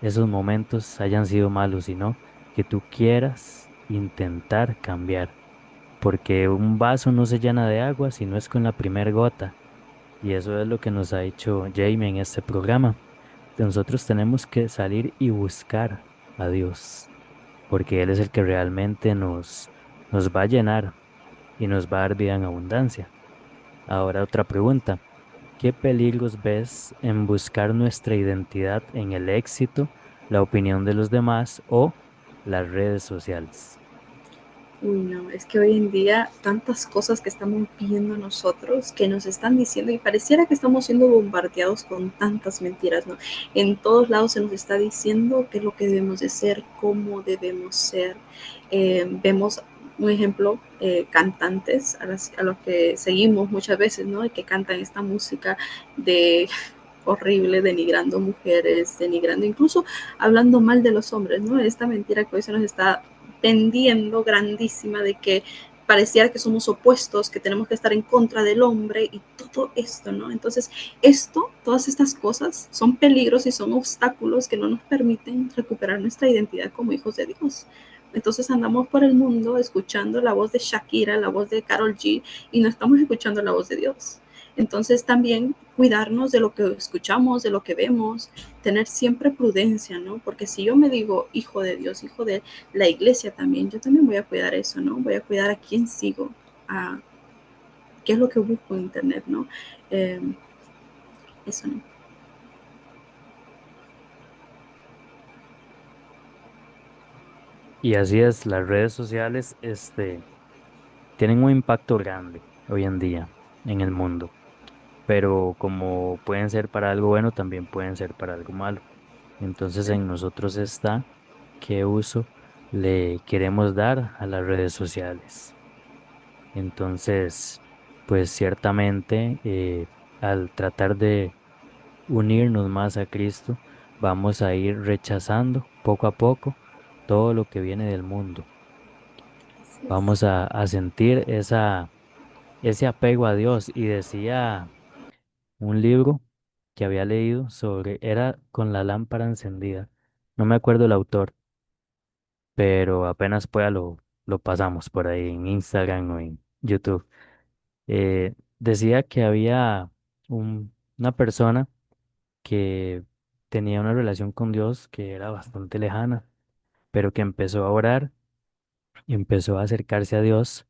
esos momentos hayan sido malos, sino que tú quieras intentar cambiar porque un vaso no se llena de agua si no es con la primera gota. Y eso es lo que nos ha dicho Jamie en este programa. Nosotros tenemos que salir y buscar a Dios, porque Él es el que realmente nos va a llenar y nos va a dar vida en abundancia. Ahora otra pregunta. ¿Qué peligros ves en buscar nuestra identidad en el éxito, la opinión de los demás o las redes sociales? Uy, no, es que hoy en día tantas cosas que estamos viendo nosotros que nos están diciendo y pareciera que estamos siendo bombardeados con tantas mentiras, ¿no? En todos lados se nos está diciendo qué es lo que debemos de ser, cómo debemos ser. Vemos un ejemplo, cantantes a los que seguimos muchas veces, ¿no? Y que cantan esta música de horrible, denigrando mujeres, denigrando, incluso hablando mal de los hombres, ¿no? Esta mentira que hoy se nos está vendiendo grandísima de que pareciera que somos opuestos, que tenemos que estar en contra del hombre y todo esto, ¿no? Entonces, todas estas cosas son peligros y son obstáculos que no nos permiten recuperar nuestra identidad como hijos de Dios. Entonces andamos por el mundo escuchando la voz de Shakira, la voz de Karol G y no estamos escuchando la voz de Dios. Entonces también cuidarnos de lo que escuchamos, de lo que vemos, tener siempre prudencia, ¿no? Porque si yo me digo hijo de Dios, hijo de la iglesia también, yo también voy a cuidar eso, ¿no? Voy a cuidar a quién sigo, a qué es lo que busco en internet, ¿no? Eh, eso, ¿no? Y así es, las redes sociales, tienen un impacto grande hoy en día en el mundo, pero como pueden ser para algo bueno, también pueden ser para algo malo. Entonces Sí. en nosotros está qué uso le queremos dar a las redes sociales. Entonces, pues ciertamente al tratar de unirnos más a Cristo, vamos a ir rechazando poco a poco todo lo que viene del mundo. Así es. Vamos a sentir ese apego a Dios. Y decía un libro que había leído sobre, era con la lámpara encendida. No me acuerdo el autor, pero apenas pueda lo pasamos por ahí en Instagram o en YouTube. Decía que había una persona que tenía una relación con Dios que era bastante lejana, pero que empezó a orar y empezó a acercarse a Dios.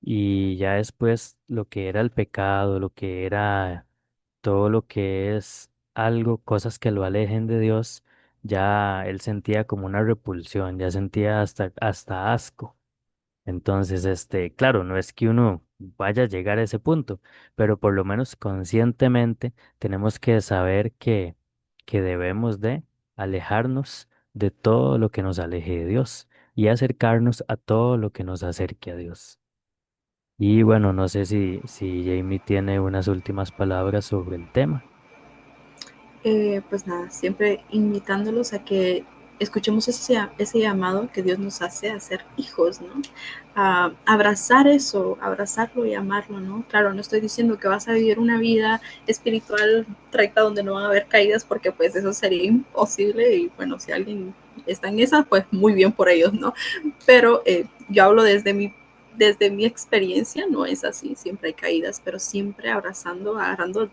Y ya después lo que era el pecado, lo que era todo lo que es algo, cosas que lo alejen de Dios, ya él sentía como una repulsión, ya sentía hasta asco. Entonces, claro, no es que uno vaya a llegar a ese punto, pero por lo menos conscientemente tenemos que saber que debemos de alejarnos de todo lo que nos aleje de Dios y acercarnos a todo lo que nos acerque a Dios. Y bueno, no sé si Jamie tiene unas últimas palabras sobre el tema. Pues nada, siempre invitándolos a que escuchemos ese llamado que Dios nos hace a ser hijos, ¿no? A abrazar eso, abrazarlo y amarlo, ¿no? Claro, no estoy diciendo que vas a vivir una vida espiritual recta donde no va a haber caídas, porque pues eso sería imposible y bueno, si alguien está en esa, pues muy bien por ellos, ¿no? Pero yo hablo desde mi experiencia, no es así, siempre hay caídas, pero siempre abrazando, agarrando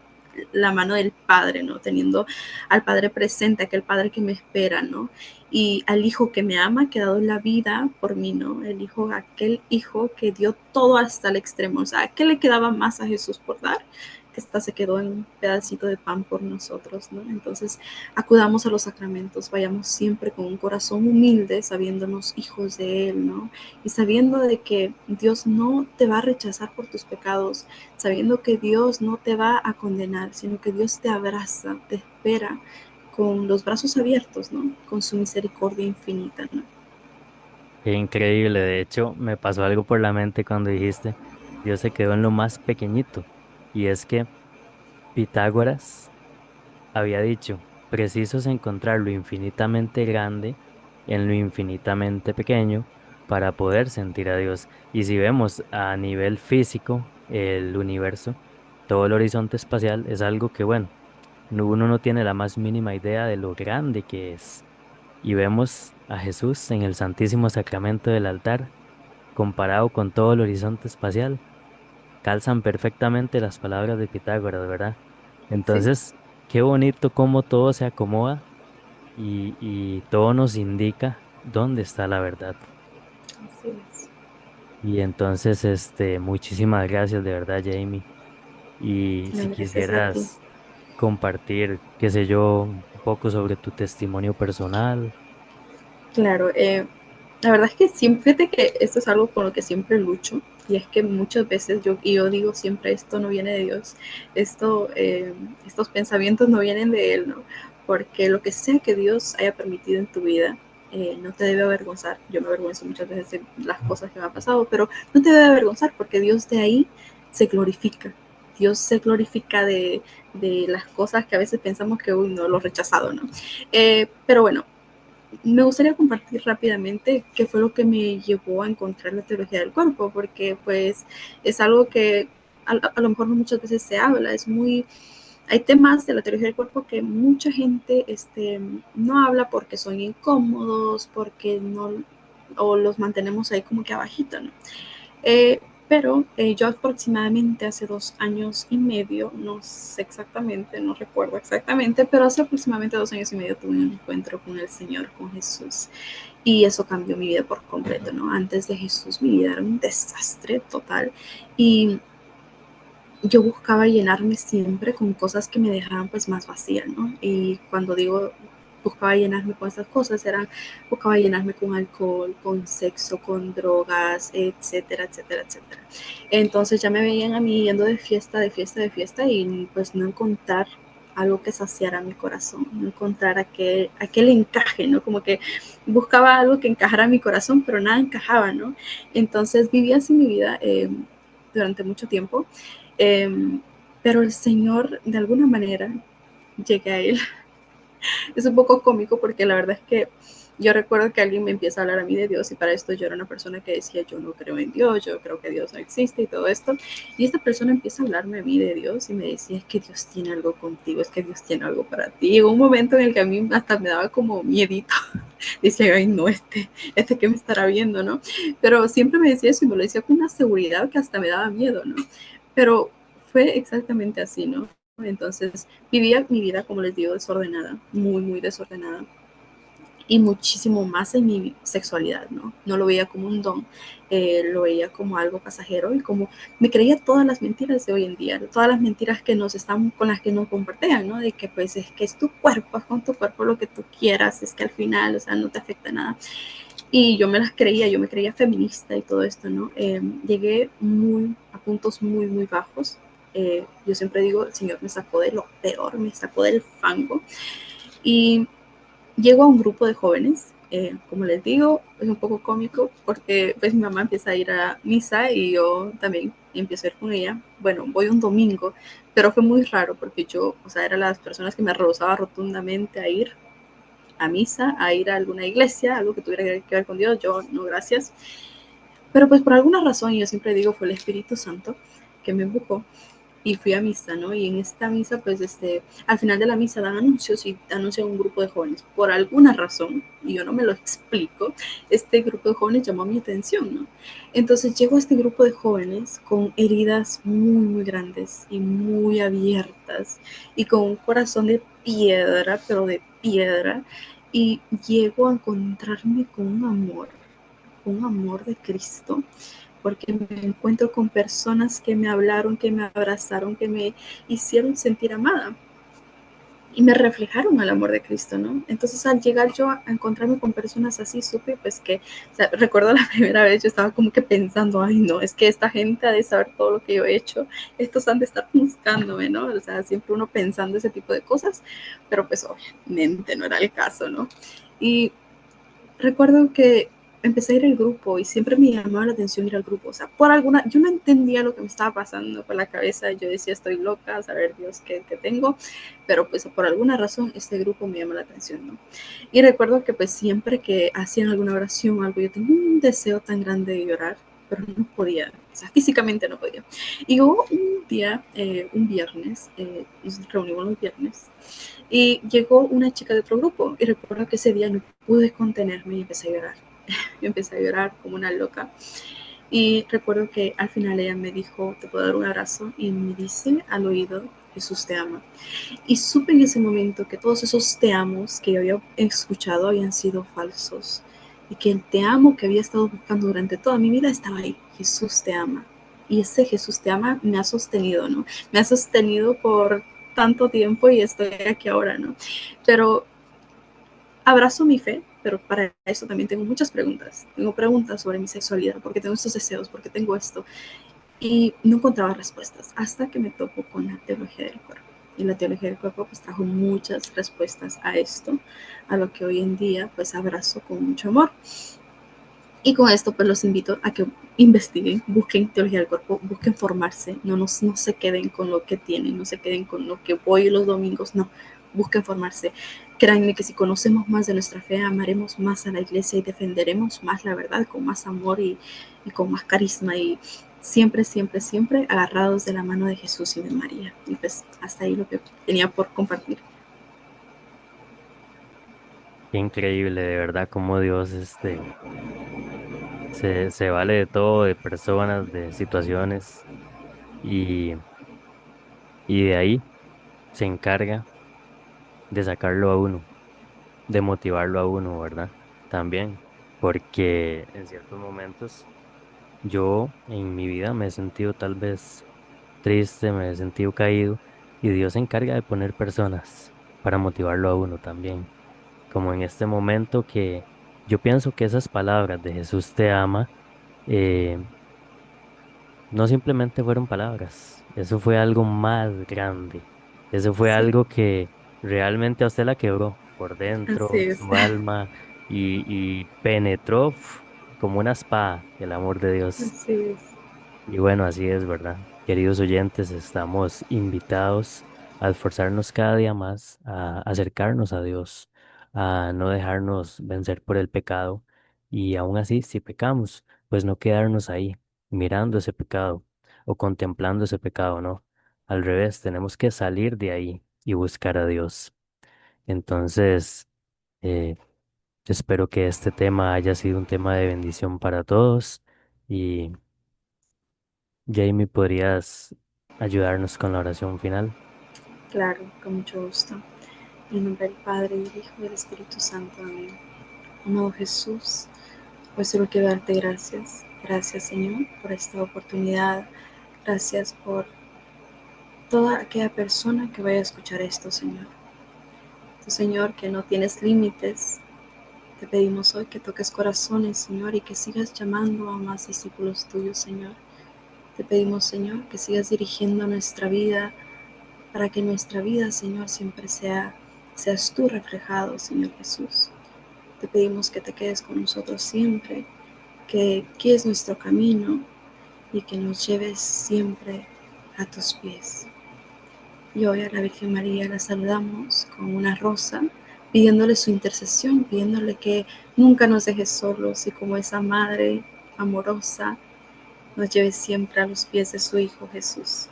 la mano del Padre, ¿no? Teniendo al Padre presente, aquel Padre que me espera, ¿no? Y al Hijo que me ama, que ha dado la vida por mí, ¿no? El Hijo, aquel Hijo que dio todo hasta el extremo, o sea, ¿qué le quedaba más a Jesús por dar? esta se quedó en un pedacito de pan por nosotros, ¿no? Entonces, acudamos a los sacramentos, vayamos siempre con un corazón humilde, sabiéndonos hijos de Él, ¿no? Y sabiendo de que Dios no te va a rechazar por tus pecados, sabiendo que Dios no te va a condenar, sino que Dios te abraza, te espera con los brazos abiertos, ¿no? Con su misericordia infinita, ¿no? Qué increíble. De hecho, me pasó algo por la mente cuando dijiste, Dios se quedó en lo más pequeñito. Y es que Pitágoras había dicho, preciso es encontrar lo infinitamente grande en lo infinitamente pequeño para poder sentir a Dios. Y si vemos a nivel físico el universo, todo el horizonte espacial es algo que, bueno, uno no tiene la más mínima idea de lo grande que es. Y vemos a Jesús en el Santísimo Sacramento del altar, comparado con todo el horizonte espacial, calzan perfectamente las palabras de Pitágoras, ¿verdad? Sí, Entonces, qué bonito cómo todo se acomoda y todo nos indica dónde está la verdad. así es. Y entonces, muchísimas gracias de verdad, Jamie. Y No, si gracias a ti. quisieras compartir, qué sé yo, un poco sobre tu testimonio personal. Claro, la verdad es que siempre, fíjate que esto es algo con lo que siempre lucho, y es que muchas veces yo digo siempre, esto no viene de Dios, esto, estos pensamientos no vienen de Él, ¿no? Porque lo que sea que Dios haya permitido en tu vida, no te debe avergonzar. Yo me avergüenzo muchas veces de las cosas que me han pasado, pero no te debe avergonzar porque Dios de ahí se glorifica. Dios se glorifica de las cosas que a veces pensamos que, uy, no, lo rechazado, ¿no? Pero bueno, me gustaría compartir rápidamente qué fue lo que me llevó a encontrar la teología del cuerpo, porque pues es algo que a lo mejor no muchas veces se habla, es muy, hay temas de la teología del cuerpo que mucha gente no habla porque son incómodos, porque no, o los mantenemos ahí como que abajito, ¿no? Eh, pero yo aproximadamente hace 2 años y medio, no sé exactamente, no recuerdo exactamente, pero hace aproximadamente 2 años y medio tuve un encuentro con el Señor, con Jesús, y eso cambió mi vida por completo, ¿no? Antes de Jesús mi vida era un desastre total, y yo buscaba llenarme siempre con cosas que me dejaban pues más vacía, ¿no? Y cuando digo buscaba llenarme con esas cosas, buscaba llenarme con alcohol, con sexo, con drogas, etcétera, etcétera, etcétera. Entonces ya me veían a mí yendo de fiesta, de fiesta, de fiesta y pues no encontrar algo que saciara mi corazón, no encontrar aquel encaje, ¿no? Como que buscaba algo que encajara mi corazón, pero nada encajaba, ¿no? Entonces vivía así mi vida durante mucho tiempo. Eh, pero el Señor, de alguna manera, llegué a Él. Es un poco cómico porque la verdad es que yo recuerdo que alguien me empieza a hablar a mí de Dios y para esto yo era una persona que decía yo no creo en Dios, yo creo que Dios no existe y todo esto. Y esta persona empieza a hablarme a mí de Dios y me decía es que Dios tiene algo contigo, es que Dios tiene algo para ti. Llegó un momento en el que a mí hasta me daba como miedito. Decía, ay no, que me estará viendo, ¿no? Pero siempre me decía eso y me lo decía con una seguridad que hasta me daba miedo, ¿no? Pero fue exactamente así, ¿no? Entonces vivía mi vida, como les digo, desordenada, muy, muy desordenada. Y muchísimo más en mi sexualidad, ¿no? No lo veía como un don, lo veía como algo pasajero y como me creía todas las mentiras de hoy en día, todas las mentiras que nos están, con las que nos compartían, ¿no? De que pues es que es tu cuerpo, haz con tu cuerpo lo que tú quieras, es que al final, o sea, no te afecta nada. Y yo me las creía, yo me creía feminista y todo esto, ¿no? Llegué a puntos muy, muy bajos. Yo siempre digo, el Señor me sacó de lo peor, me sacó del fango. Y llego a un grupo de jóvenes, como les digo, es un poco cómico porque pues mi mamá empieza a ir a misa y yo también empiezo a ir con ella. Bueno, voy un domingo, pero fue muy raro porque yo, o sea, era las personas que me rehusaba rotundamente a ir a misa, a ir a alguna iglesia, algo que tuviera que ver con Dios, yo no, gracias. Pero pues por alguna razón, yo siempre digo, fue el Espíritu Santo que me empujó y fui a misa, ¿no? Y en esta misa, pues, al final de la misa dan anuncios y anuncian un grupo de jóvenes. Por alguna razón, y yo no me lo explico, este grupo de jóvenes llamó mi atención, ¿no? Entonces llego a este grupo de jóvenes con heridas muy, muy grandes y muy abiertas y con un corazón de piedra, pero de piedra, y llego a encontrarme con un amor de Cristo porque me encuentro con personas que me hablaron, que me abrazaron, que me hicieron sentir amada y me reflejaron al amor de Cristo, ¿no? Entonces al llegar yo a encontrarme con personas así, supe pues que, o sea, recuerdo la primera vez yo estaba como que pensando, ay no, es que esta gente ha de saber todo lo que yo he hecho, estos han de estar buscándome, ¿no? O sea, siempre uno pensando ese tipo de cosas, pero pues obviamente no era el caso, ¿no? Y recuerdo que empecé a ir al grupo y siempre me llamaba la atención ir al grupo. O sea, por alguna, yo no entendía lo que me estaba pasando por la cabeza. Yo decía, estoy loca, a saber Dios qué tengo. Pero pues por alguna razón este grupo me llamó la atención, ¿no? Y recuerdo que pues siempre que hacían alguna oración o algo, yo tenía un deseo tan grande de llorar, pero no podía, o sea, físicamente no podía. Y hubo un día, un viernes, nos reunimos los viernes, y llegó una chica de otro grupo y recuerdo que ese día no pude contenerme y empecé a llorar. Yo empecé a llorar como una loca. Y recuerdo que al final ella me dijo, te puedo dar un abrazo y me dice al oído, Jesús te ama. Y supe en ese momento que todos esos te amos que yo había escuchado habían sido falsos y que el te amo que había estado buscando durante toda mi vida estaba ahí. Jesús te ama. Y ese Jesús te ama me ha sostenido, ¿no? Me ha sostenido por tanto tiempo y estoy aquí ahora, ¿no? Pero abrazo mi fe, pero para eso también tengo muchas preguntas. Tengo preguntas sobre mi sexualidad, porque tengo estos deseos, porque tengo esto. Y no encontraba respuestas hasta que me topo con la teología del cuerpo. Y la teología del cuerpo pues trajo muchas respuestas a esto, a lo que hoy en día pues abrazo con mucho amor. Y con esto pues los invito a que investiguen, busquen teología del cuerpo, busquen formarse, no se queden con lo que tienen, no se queden con lo que voy los domingos, no, busquen formarse. Créanme que si conocemos más de nuestra fe, amaremos más a la iglesia y defenderemos más la verdad con más amor y con más carisma y siempre, siempre, siempre agarrados de la mano de Jesús y de María. Y pues hasta ahí lo que tenía por compartir. Qué increíble, de verdad, cómo Dios se vale de todo, de personas, de situaciones, y, y de ahí se encarga de sacarlo a uno, de motivarlo a uno, ¿verdad? También, porque en ciertos momentos yo en mi vida me he sentido tal vez triste, me he sentido caído, y Dios se encarga de poner personas para motivarlo a uno también. Como en este momento que yo pienso que esas palabras de Jesús te ama, eh, no simplemente fueron palabras, eso fue algo más grande, eso fue Sí, algo que realmente a usted la quebró por así dentro, es. su alma, y penetró como una espada el amor de Dios. Así es. Y bueno, así es, ¿verdad? Queridos oyentes, estamos invitados a esforzarnos cada día más, a acercarnos a Dios, a no dejarnos vencer por el pecado y aún así, si pecamos, pues no quedarnos ahí mirando ese pecado o contemplando ese pecado, ¿no? Al revés, tenemos que salir de ahí y buscar a Dios. Entonces, eh, espero que este tema haya sido un tema de bendición para todos y Jamie, ¿podrías ayudarnos con la oración final? Claro, con mucho gusto. En nombre del Padre, y del Hijo, y del Espíritu Santo. Amén. Amado Jesús, hoy solo quiero darte gracias. Gracias, Señor, por esta oportunidad. Gracias por toda aquella persona que vaya a escuchar esto, Señor. Tú, Señor, que no tienes límites. Te pedimos hoy que toques corazones, Señor, y que sigas llamando a más discípulos tuyos, Señor. Te pedimos, Señor, que sigas dirigiendo nuestra vida para que nuestra vida, Señor, siempre seas tú reflejado, Señor Jesús. Te pedimos que te quedes con nosotros siempre, que guíes nuestro camino y que nos lleves siempre a tus pies. Y hoy a la Virgen María la saludamos con una rosa, pidiéndole su intercesión, pidiéndole que nunca nos deje solos y como esa madre amorosa nos lleve siempre a los pies de su Hijo Jesús.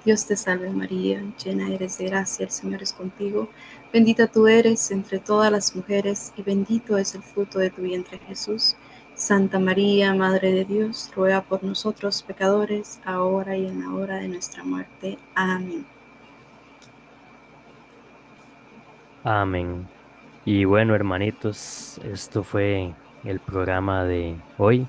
Dios te salve María, llena eres de gracia, el Señor es contigo. Bendita tú eres entre todas las mujeres y bendito es el fruto de tu vientre Jesús. Santa María, Madre de Dios, ruega por nosotros pecadores, ahora y en la hora de nuestra muerte. Amén. Amén. Y bueno, hermanitos, esto fue el programa de hoy.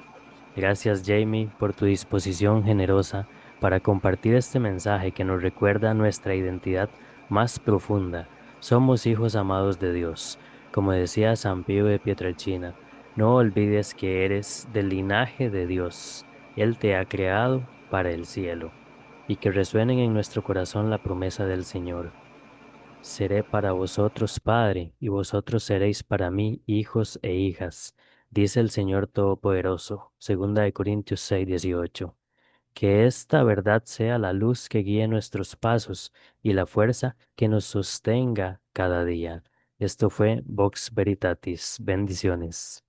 Gracias, Jamie, por tu disposición generosa para compartir este mensaje que nos recuerda nuestra identidad más profunda. Somos hijos amados de Dios. Como decía San Pío de Pietrelcina, no olvides que eres del linaje de Dios. Él te ha creado para el cielo. Y que resuenen en nuestro corazón la promesa del Señor. Seré para vosotros padre, y vosotros seréis para mí hijos e hijas, dice el Señor Todopoderoso. Segunda de Corintios 6:18. Que esta verdad sea la luz que guíe nuestros pasos y la fuerza que nos sostenga cada día. Esto fue Vox Veritatis. Bendiciones.